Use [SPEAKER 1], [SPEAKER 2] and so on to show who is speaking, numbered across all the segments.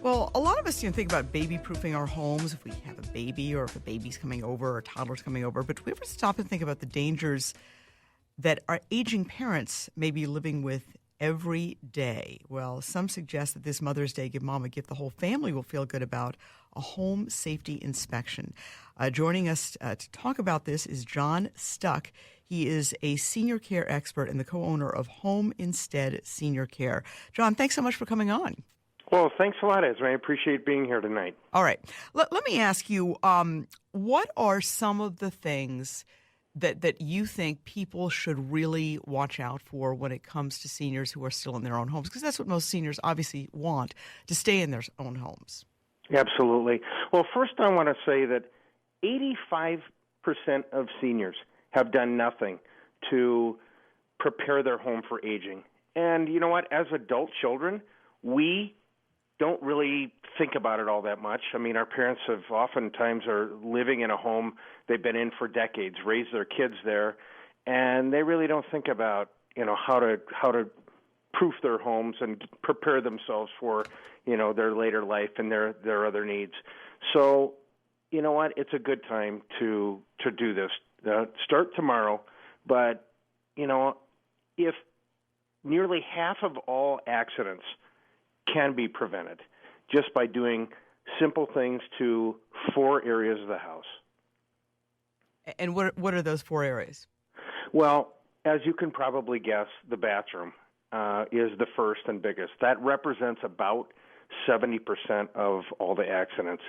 [SPEAKER 1] Well, a lot of us think about baby-proofing our homes if we have a baby or if a baby's coming over or a toddler's coming over. But do we ever stop and think about the dangers that our aging parents may be living with every day? Well, some suggest that this Mother's Day Give Mom a Gift the whole family will feel good about, a home safety inspection. Joining us to talk about this is John Stuck. He is a senior care expert and the co-owner of Home Instead Senior Care. John, thanks so much for coming on.
[SPEAKER 2] Well, thanks a lot, Esme. I appreciate being here tonight.
[SPEAKER 1] All right. Let me ask you, what are some of the things that you think people should really watch out for when it comes to seniors who are still in their own homes? Because that's what most seniors obviously want, to stay in their own homes.
[SPEAKER 2] Absolutely. Well, first I want to say that 85% of seniors have done nothing to prepare their home for aging. And you know what? As adult children, we don't really think about it all that much. I mean, our parents have oftentimes are living in a home they've been in for decades, raised their kids there, and they really don't think about, how to proof their homes and prepare themselves for, their later life and their other needs. So, you know what? It's a good time to do this. Start tomorrow, but, if nearly half of all accidents can be prevented just by doing simple things to 4 areas of the house.
[SPEAKER 1] And what are those 4 areas?
[SPEAKER 2] Well, as you can probably guess, the bathroom is the first and biggest. That represents about 70% of all the accidents.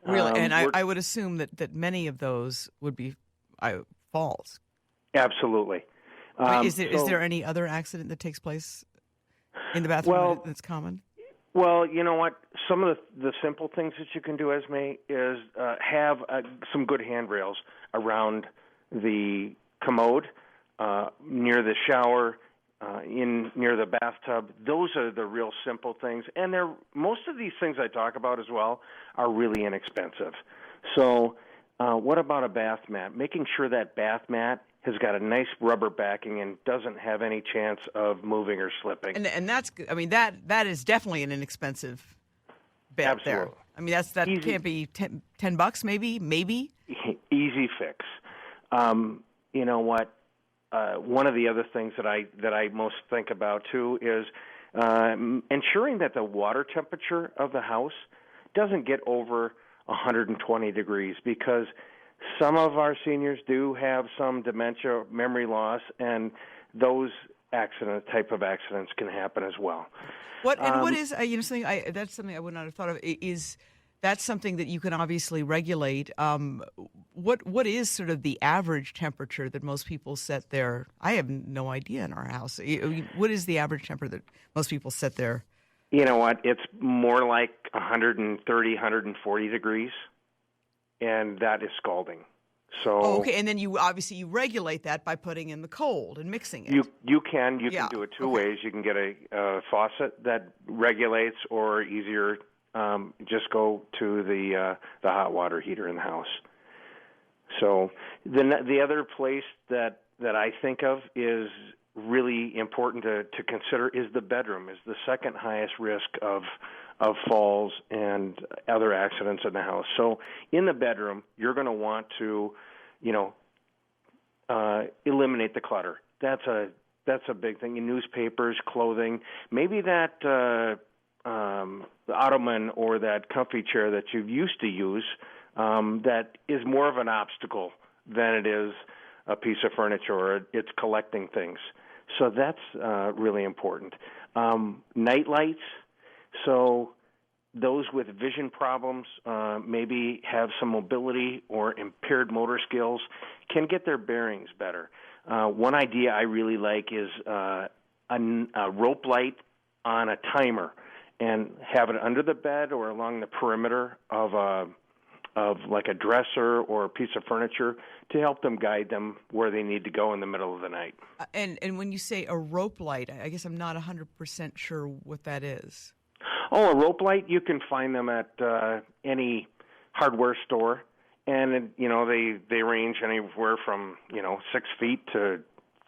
[SPEAKER 1] Really? And I would assume that many of those would be falls.
[SPEAKER 2] Absolutely.
[SPEAKER 1] Is there any other accident that takes place in the bathroom that's common?
[SPEAKER 2] Well, you know what? Some of the simple things that you can do, Esme, is have some good handrails around the commode, near the shower, near the bathtub. Those are the real simple things. And most of these things I talk about as well are really inexpensive. So what about a bath mat? Making sure that bath mat has got a nice rubber backing and doesn't have any chance of moving or slipping.
[SPEAKER 1] And that's good. I mean, that is definitely an inexpensive bet.
[SPEAKER 2] Absolutely.
[SPEAKER 1] There. I mean, that
[SPEAKER 2] Easy.
[SPEAKER 1] Can't be $10 maybe.
[SPEAKER 2] Easy fix. You know what? One of the other things that I most think about too is ensuring that the water temperature of the house doesn't get over 120 degrees, because some of our seniors do have some dementia, memory loss, and those type of accidents can happen as well.
[SPEAKER 1] What is something that's something I would not have thought of. Is that's something that you can obviously regulate? What is sort of the average temperature that most people set there? I have no idea in our house. What is the average temperature that most people set there?
[SPEAKER 2] You know what? It's more like 130, 140 degrees. And that is scalding. So
[SPEAKER 1] okay, and then you regulate that by putting in the cold and mixing it.
[SPEAKER 2] You can do it two ways. You can get a faucet that regulates, or easier, just go to the hot water heater in the house. So the other place that I think of is really important to consider is the bedroom. Is the second highest risk of falls and other accidents in the house. So in the bedroom, you're going to want to, eliminate the clutter. That's a big thing. Newspapers, clothing, maybe that the ottoman or that comfy chair that you used to use that is more of an obstacle than it is a piece of furniture, or it's collecting things. So that's really important. Night lights. So those with vision problems, maybe have some mobility or impaired motor skills, can get their bearings better. One idea I really like is a rope light on a timer, and have it under the bed or along the perimeter of like a dresser or a piece of furniture to help them guide them where they need to go in the middle of the night.
[SPEAKER 1] And when you say a rope light, I guess I'm not 100% sure what that is.
[SPEAKER 2] Oh, a rope light, you can find them at any hardware store. And, they range anywhere from, 6 feet to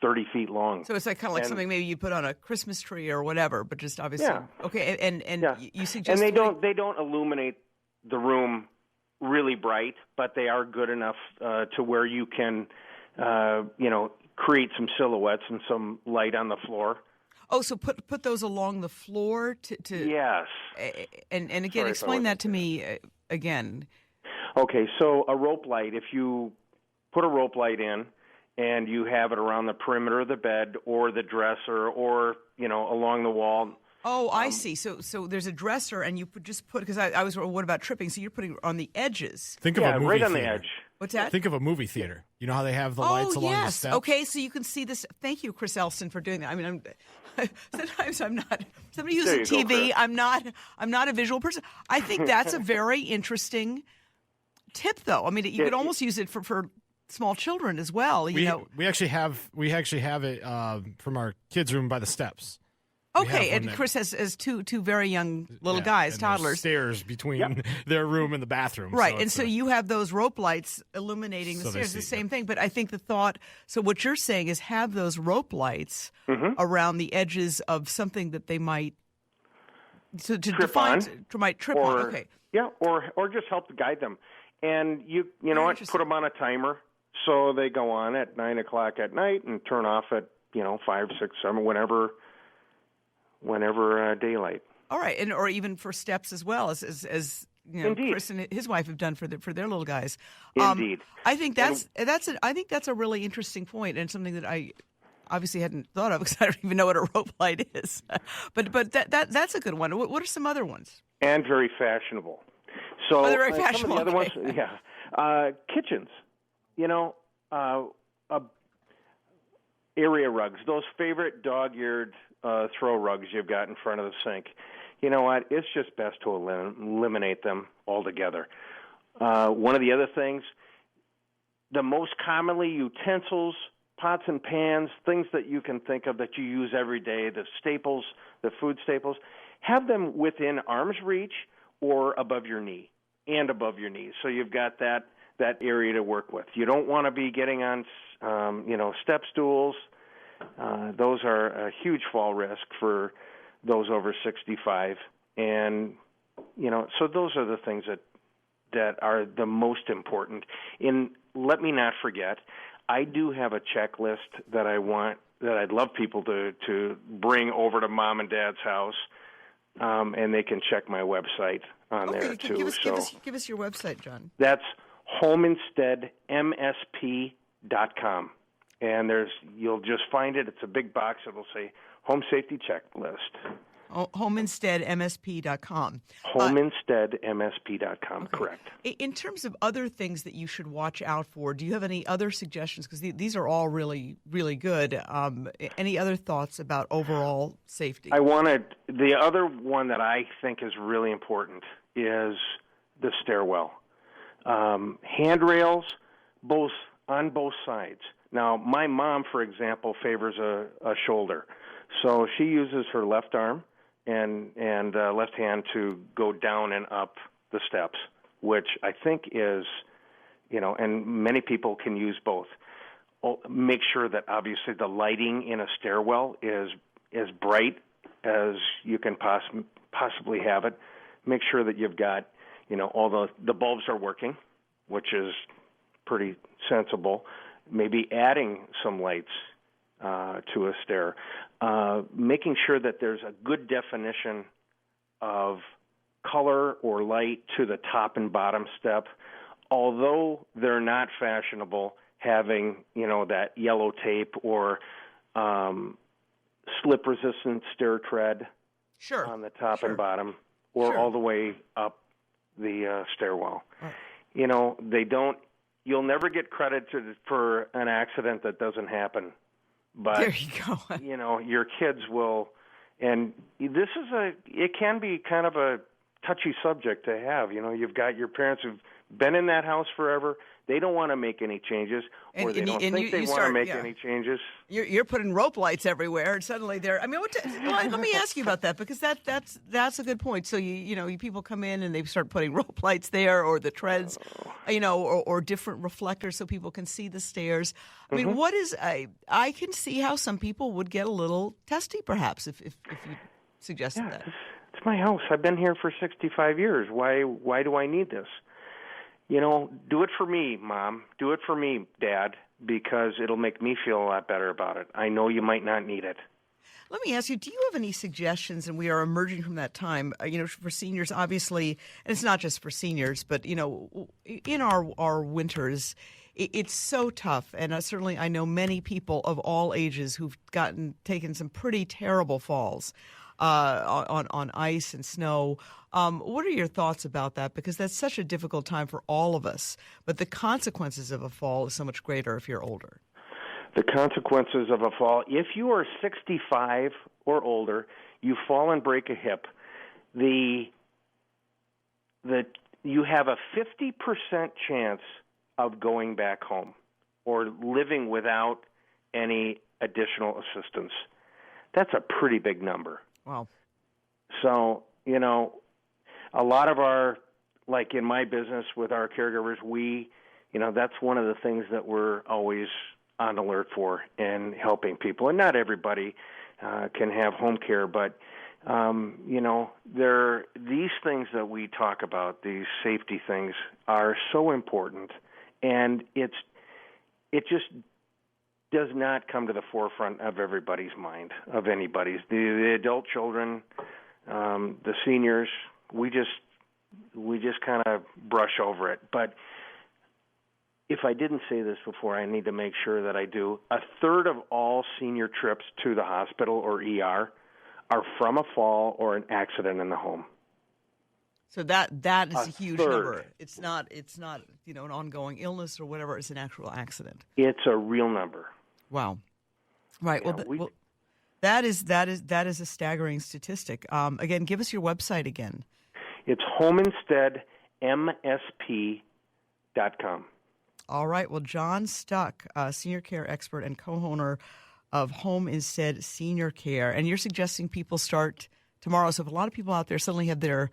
[SPEAKER 2] 30 feet long.
[SPEAKER 1] So it's like kind of like something maybe you put on a Christmas tree or whatever, but just obviously.
[SPEAKER 2] Yeah.
[SPEAKER 1] Okay, and
[SPEAKER 2] Yeah.
[SPEAKER 1] you suggest.
[SPEAKER 2] And they don't illuminate the room really bright, but they are good enough to where you can, create some silhouettes and some light on the floor.
[SPEAKER 1] Oh, so put those along the floor to
[SPEAKER 2] Yes.
[SPEAKER 1] And again, explain that to me again.
[SPEAKER 2] Okay, so a rope light, if you put a rope light in and you have it around the perimeter of the bed or the dresser or, along the wall.
[SPEAKER 1] Oh, I see. So there's a dresser and you just put, because I was, what about tripping? So you're putting on the edges.
[SPEAKER 3] Think of a movie
[SPEAKER 2] right on
[SPEAKER 3] theater.
[SPEAKER 2] the edge.
[SPEAKER 1] What's that?
[SPEAKER 3] Think of a movie theater. You know how they have the lights along the steps?
[SPEAKER 1] Okay, so you can see this. Thank you, Chris Elston, for doing that. I mean, sometimes I'm not somebody using TV. I'm not a visual person. I think that's a very interesting tip, though. I mean, you could almost use it for small children as well. We
[SPEAKER 3] actually have it from our kids' room by the steps.
[SPEAKER 1] Okay, and Chris has two very young little guys,
[SPEAKER 3] and
[SPEAKER 1] toddlers.
[SPEAKER 3] Stairs between their room and the bathroom.
[SPEAKER 1] Right, so you have those rope lights illuminating the stairs, the same thing. But I think the thought, so what you're saying is have those rope lights around the edges of something that they might trip on. Okay.
[SPEAKER 2] Yeah, or just help to guide them. And you know what, put them on a timer so they go on at 9 o'clock at night and turn off at 5, 6, 7, whenever daylight.
[SPEAKER 1] All right, and or even for steps as well as
[SPEAKER 2] Indeed.
[SPEAKER 1] Chris and his wife have done for their little guys.
[SPEAKER 2] Indeed.
[SPEAKER 1] I think that's a really interesting point and something that I obviously hadn't thought of because I don't even know what a rope light is. but that's a good one. What are some other ones?
[SPEAKER 2] And very fashionable. So
[SPEAKER 1] they're very fashionable.
[SPEAKER 2] Some of the other ones, kitchens. Area rugs, those favorite dog-eared throw rugs you've got in front of the sink. You know what? It's just best to eliminate them altogether. One of the other things, the most commonly utensils, pots and pans, things that you can think of that you use every day, the staples, the food staples, have them within arm's reach or above your knee and above your knees. So you've got that area to work with. You don't want to be getting on, step stools. Those are a huge fall risk for those over 65. And, so those are the things that are the most important. Let me not forget, I do have a checklist that I'd love people to bring over to mom and dad's house, and they can check my website on there too.
[SPEAKER 1] Give us your website, John.
[SPEAKER 2] That's homeinsteadmsp.com. And you'll just find it. It's a big box. It'll say Home Safety Checklist.
[SPEAKER 1] Homeinsteadmsp.com.
[SPEAKER 2] Homeinsteadmsp.com, okay. Correct.
[SPEAKER 1] In terms of other things that you should watch out for, do you have any other suggestions? Because these are all really, really good. Any other thoughts about overall safety?
[SPEAKER 2] The other one that I think is really important is the stairwell. Handrails, on both sides. Now, my mom, for example, favors a shoulder. So she uses her left arm and left hand to go down and up the steps, which I think is, and many people can use both. Make sure that obviously the lighting in a stairwell is as bright as you can possibly have it. Make sure that you've got, all the bulbs are working, which is pretty sensible. Maybe adding some lights to a stair. Making sure that there's a good definition of color or light to the top and bottom step. Although they're not fashionable, having, that yellow tape or slip-resistant stair tread on the top and bottom or all the way up the stairwell. You'll never get credit for an accident that doesn't happen. But,
[SPEAKER 1] there you go.
[SPEAKER 2] Your kids will, and it can be kind of a touchy subject to have. You've got your parents who've been in that house forever. they don't want to make any changes, or they don't think they want to make any changes.
[SPEAKER 1] You're putting rope lights everywhere, and suddenly they're. I mean, let me ask you about that, because that's a good point. So you people come in and they start putting rope lights there, or the treads, or different reflectors so people can see the stairs. I mean, what is I can see how some people would get a little testy, perhaps, if you suggested that.
[SPEAKER 2] It's my house. I've been here for 65 years. Why do I need this? Do it for me, Mom. Do it for me, Dad, because it'll make me feel a lot better about it. I know you might not need it.
[SPEAKER 1] Let me ask you, do you have any suggestions, and we are emerging from that time, for seniors, obviously, and it's not just for seniors, but, in our winters, it's so tough. And certainly I know many people of all ages who've taken some pretty terrible falls on ice and snow. What are your thoughts about that? Because that's such a difficult time for all of us. But the consequences of a fall is so much greater if you're older.
[SPEAKER 2] The consequences of a fall, if you are 65 or older, you fall and break a hip, you have a 50% chance of going back home or living without any additional assistance. That's a pretty big number.
[SPEAKER 1] Wow.
[SPEAKER 2] So, a lot of our, like in my business with our caregivers, that's one of the things that we're always on alert for in helping people. And not everybody can have home care, but, these things that we talk about, these safety things, are so important. And it just does not come to the forefront of everybody's mind, of anybody's. The adult children, the seniors, we just kind of brush over it. But if I didn't say this before, I need to make sure that I do. A third of all senior trips to the hospital or ER are from a fall or an accident in the home.
[SPEAKER 1] So that is a huge number. It's not an ongoing illness or whatever. It's an actual accident.
[SPEAKER 2] It's a real number.
[SPEAKER 1] Wow. Right.
[SPEAKER 2] Yeah,
[SPEAKER 1] well, that is a staggering statistic. Again, give us your website again.
[SPEAKER 2] It's homeinsteadmsp.com.
[SPEAKER 1] All right. Well, John Stuck, senior care expert and co-owner of Home Instead Senior Care, and you're suggesting people start tomorrow. So if a lot of people out there suddenly have their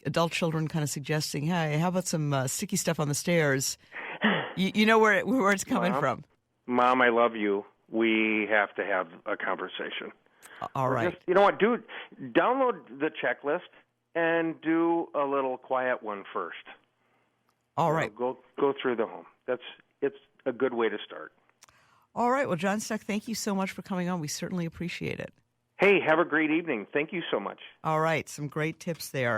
[SPEAKER 1] adult children kind of suggesting, hey, how about some sticky stuff on the stairs? You know where it's coming from.
[SPEAKER 2] Mom, I love you. We have to have a conversation.
[SPEAKER 1] All right.
[SPEAKER 2] Just, you know what? Download the checklist and do a little quiet one first.
[SPEAKER 1] All right.
[SPEAKER 2] Go through the home. It's a good way to start.
[SPEAKER 1] All right. Well, John Stuck, thank you so much for coming on. We certainly appreciate it.
[SPEAKER 2] Hey, have a great evening. Thank you so much.
[SPEAKER 1] All right. Some great tips there.